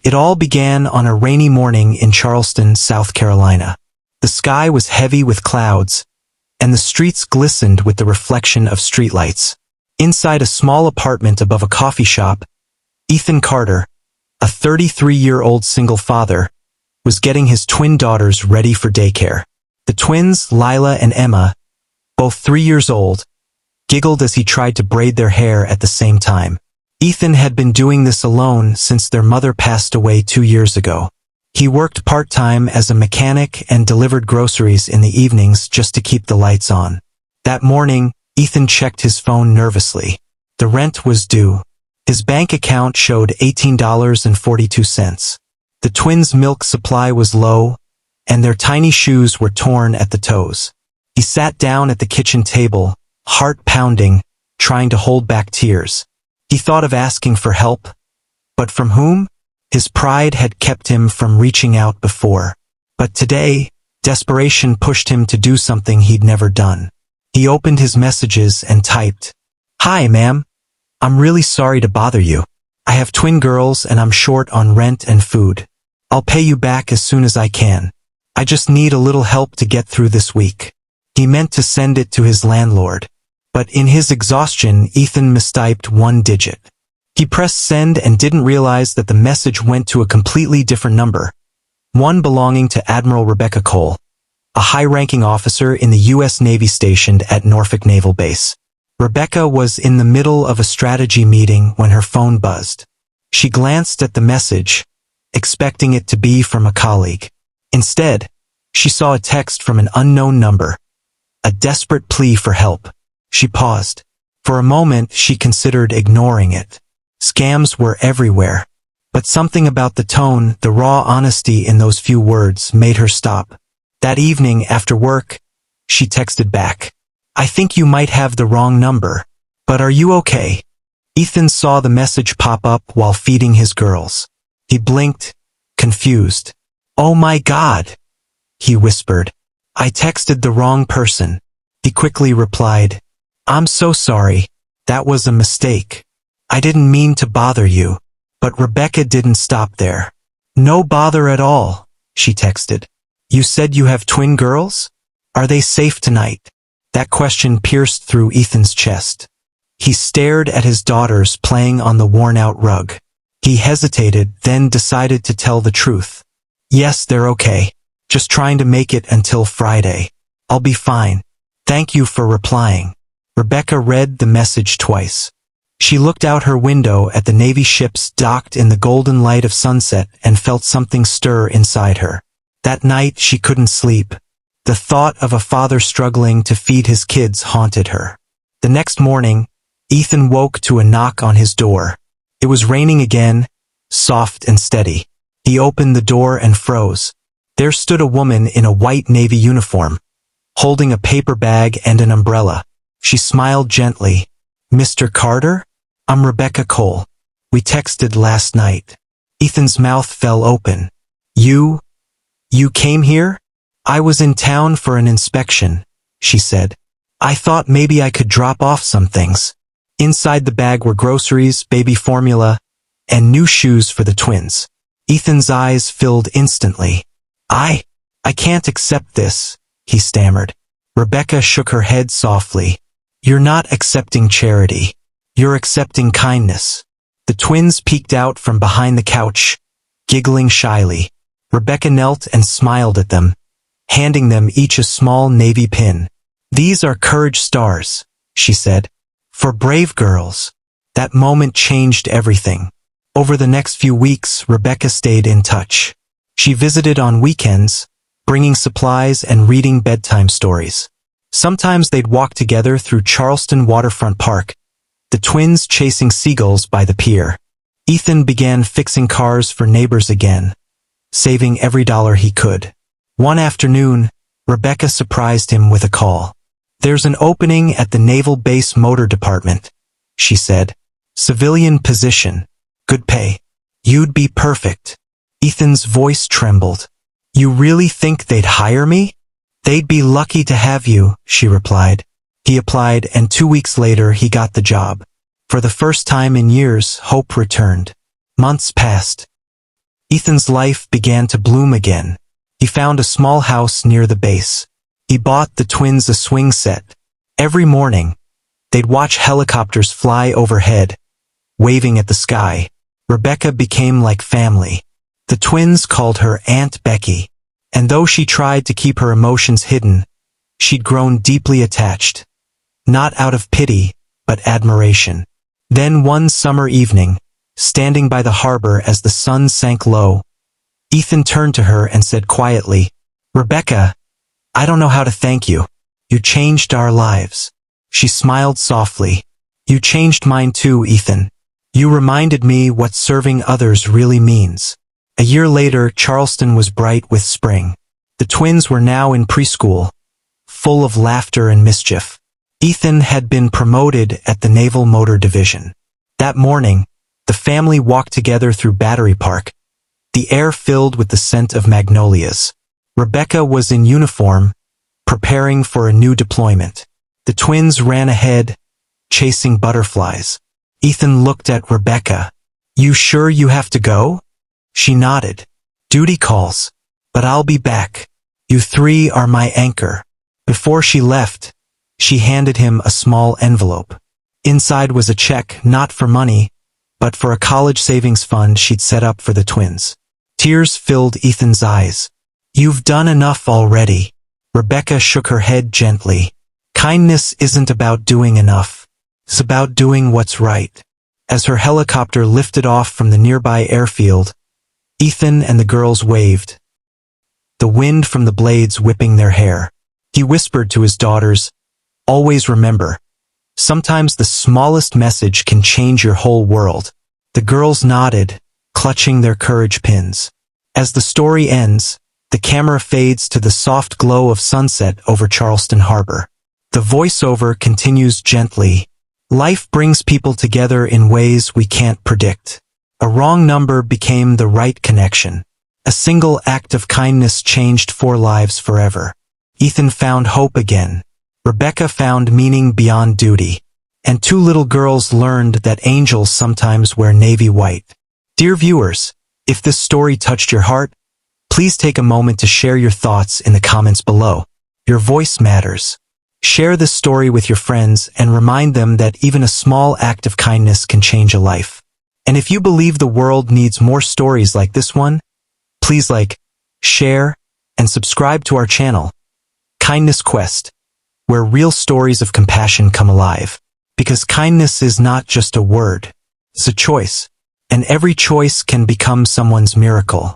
It all began on a rainy morning in Charleston, South Carolina. The sky was heavy with clouds, and the streets glistened with the reflection of streetlights. Inside a small apartment above a coffee shop, Ethan Carter, a 33-year-old single father, was getting his twin daughters ready for daycare. The twins, Lila and Emma, both 3 years old, giggled as he tried to braid their hair at the same time. Ethan had been doing this alone since their mother passed away 2 years ago. He worked part-time as a mechanic and delivered groceries in the evenings just to keep the lights on. That morning, Ethan checked his phone nervously. The rent was due. His bank account showed $18.42. The twins' milk supply was low, and their tiny shoes were torn at the toes. He sat down at the kitchen table, heart pounding, trying to hold back tears. He thought of asking for help, but from whom? His pride had kept him from reaching out before. But today, desperation pushed him to do something he'd never done. He opened his messages and typed, "Hi, ma'am. I'm really sorry to bother you. I have twin girls and I'm short on rent and food. I'll pay you back as soon as I can. I just need a little help to get through this week." He meant to send it to his landlord, but in his exhaustion, Ethan mistyped one digit. He pressed send and didn't realize that the message went to a completely different number, one belonging to Admiral Rebecca Cole, a high-ranking officer in the U.S. Navy stationed at Norfolk Naval Base. Rebecca was in the middle of a strategy meeting when her phone buzzed. She glanced at the message, expecting it to be from a colleague. Instead, she saw a text from an unknown number, a desperate plea for help. She paused. For a moment, she considered ignoring it. Scams were everywhere. But something about the tone, the raw honesty in those few words, made her stop. That evening, after work, she texted back, "I think you might have the wrong number. But are you okay?" Ethan saw the message pop up while feeding his girls. He blinked, confused. "Oh my God," he whispered. "I texted the wrong person." He quickly replied, "I'm so sorry. That was a mistake. I didn't mean to bother you." But Rebecca didn't stop there. "No bother at all," she texted. "You said you have twin girls? Are they safe tonight?" That question pierced through Ethan's chest. He stared at his daughters playing on the worn-out rug. He hesitated, then decided to tell the truth. "Yes, they're okay. Just trying to make it until Friday. I'll be fine. Thank you for replying." Rebecca read the message twice. She looked out her window at the Navy ships docked in the golden light of sunset and felt something stir inside her. That night she couldn't sleep. The thought of a father struggling to feed his kids haunted her. The next morning, Ethan woke to a knock on his door. It was raining again, soft and steady. He opened the door and froze. There stood a woman in a white Navy uniform, holding a paper bag and an umbrella. She smiled gently. "Mr. Carter? I'm Rebecca Cole. We texted last night." Ethan's mouth fell open. You came here?" "I was in town for an inspection," she said. "I thought maybe I could drop off some things." Inside the bag were groceries, baby formula, and new shoes for the twins. Ethan's eyes filled instantly. I can't accept this," he stammered. Rebecca shook her head softly. "You're not accepting charity. You're accepting kindness." The twins peeked out from behind the couch, giggling shyly. Rebecca knelt and smiled at them, handing them each a small navy pin. "These are courage stars," she said. "For brave girls." That moment changed everything. Over the next few weeks, Rebecca stayed in touch. She visited on weekends, bringing supplies and reading bedtime stories. Sometimes they'd walk together through Charleston Waterfront Park, the twins chasing seagulls by the pier. Ethan began fixing cars for neighbors again, saving every dollar he could. One afternoon, Rebecca surprised him with a call. "There's an opening at the Naval Base Motor Department," she said. "Civilian position. Good pay. You'd be perfect." Ethan's voice trembled. "You really think they'd hire me?" "They'd be lucky to have you," she replied. He applied, and 2 weeks later he got the job. For the first time in years, hope returned. Months passed. Ethan's life began to bloom again. He found a small house near the base. He bought the twins a swing set. Every morning, they'd watch helicopters fly overhead, waving at the sky. Rebecca became like family. The twins called her Aunt Becky, and though she tried to keep her emotions hidden, she'd grown deeply attached. Not out of pity, but admiration. Then one summer evening, standing by the harbor as the sun sank low, Ethan turned to her and said quietly, "Rebecca, I don't know how to thank you. You changed our lives." She smiled softly. "You changed mine too, Ethan. You reminded me what serving others really means." A year later, Charleston was bright with spring. The twins were now in preschool, full of laughter and mischief. Ethan had been promoted at the Naval Motor Division. That morning, the family walked together through Battery Park, the air filled with the scent of magnolias. Rebecca was in uniform, preparing for a new deployment. The twins ran ahead, chasing butterflies. Ethan looked at Rebecca. "You sure you have to go?" She nodded. "Duty calls. But I'll be back. You three are my anchor." Before she left, she handed him a small envelope. Inside was a check, not for money, but for a college savings fund she'd set up for the twins. Tears filled Ethan's eyes. "You've done enough already." Rebecca shook her head gently. "Kindness isn't about doing enough. It's about doing what's right." As her helicopter lifted off from the nearby airfield, Ethan and the girls waved, the wind from the blades whipping their hair. He whispered to his daughters, "Always remember, sometimes the smallest message can change your whole world." The girls nodded, clutching their courage pins. As the story ends, the camera fades to the soft glow of sunset over Charleston Harbor. The voiceover continues gently. Life brings people together in ways we can't predict. A wrong number became the right connection. A single act of kindness changed 4 lives forever. Ethan found hope again. Rebecca found meaning beyond duty. And 2 little girls learned that angels sometimes wear navy white. Dear viewers, if this story touched your heart, please take a moment to share your thoughts in the comments below. Your voice matters. Share this story with your friends and remind them that even a small act of kindness can change a life. And if you believe the world needs more stories like this one, please like, share, and subscribe to our channel, Kindness Quest, where real stories of compassion come alive. Because kindness is not just a word, it's a choice, and every choice can become someone's miracle.